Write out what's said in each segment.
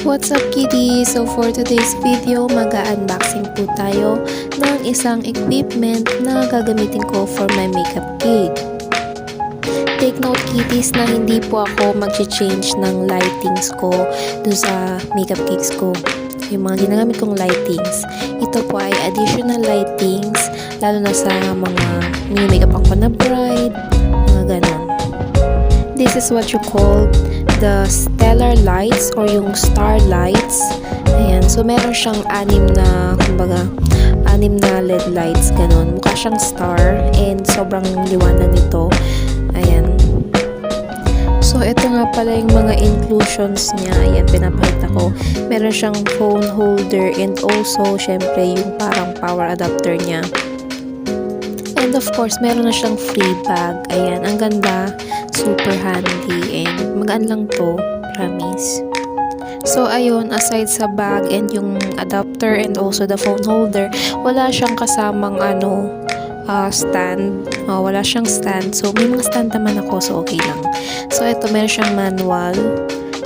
What's up, kitties? So for today's video, mag-unboxing po tayo ng isang equipment na gagamitin ko for my makeup gig. Take note, kitties, na hindi po ako mag-change ng lightings ko dun sa makeup gigs ko. Yung mga ginagamit kong lightings, ito po ay additional lightings, lalo na sa mga mini-makeup ako na bride, mga ganon. This is what you call the stellar lights or yung star lights. Ayan, so meron siyang anim na LED lights, ganon. Mukha siyang star and sobrang liwanag nito. Ayan. So ito nga pala yung mga inclusions niya. Ayan, pinapakita ko. Meron siyang phone holder and also syempre yung parang power adapter niya. And of course, meron na siyang free bag. Ayan, ang ganda. Super handy and magaan lang to, promise. So ayun, aside sa bag and yung adapter and also the phone holder, wala siyang kasamang stand. Wala siyang stand. So may mga stand naman ako, so okay lang. So ito, meron siyang manual.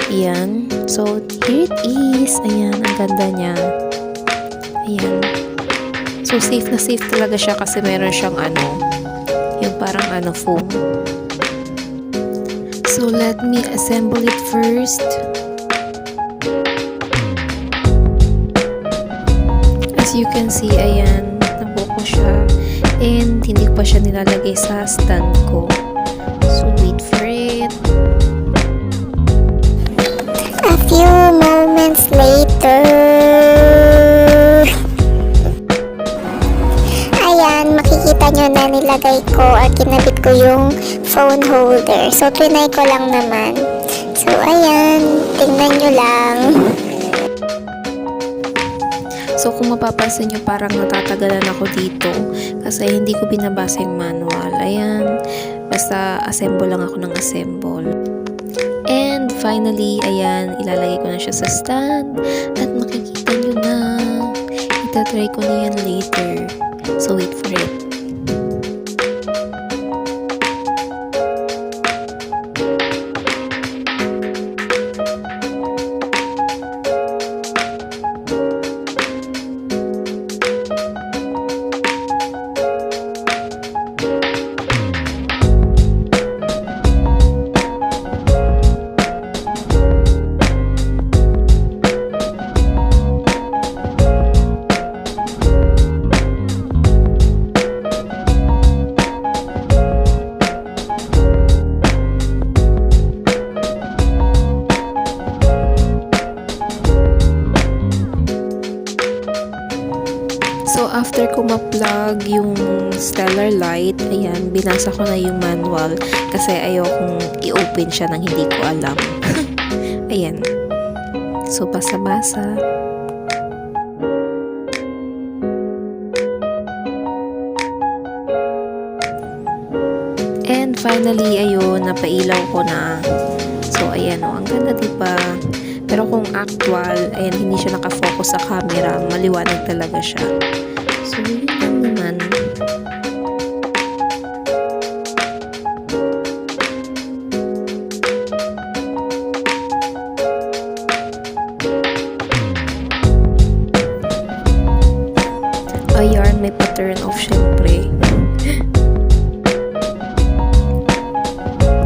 Ayan. So here it is. Ayan, ang ganda niya. Ayan. So safe na safe talaga siya kasi meron siyang yung parang foam. So let me assemble it first. As you can see, ayan, nabuo ko siya. And hindi ko pa siya nilalagay sa stand ko. So wait for it. A few moments later. Ayan, makikita nyo na nilagay ko at kinabit ko yung phone holder. So, trinay ko lang naman. So, ayan, tingnan nyo lang. So, kung mapapansin nyo, parang natatagalan ako dito kasi hindi ko binabasa yung manual. Ayan, basta assemble lang ako ng assemble. And finally, ayan, ilalagay ko na siya sa stand at makikita nyo na. Itatry ko na yan later. So, wait for it. So, after ko ma-plug yung stellar light, ayan, binasa ko na yung manual kasi ayokong i-open siya nang hindi ko alam. Ayan. So, basa-basa. And finally, ayun, napailaw ko na. So, ayan ang ganda, diba? Pero kung actual, ayan, hindi siya nakafocus sa camera, maliwanag talaga siya. So, yun lang naman. Ayan, may pa-turn off syempre.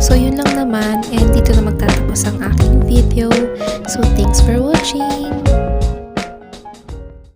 So, yun lang naman. And dito na magtatapos ang aking video. So, thanks for watching.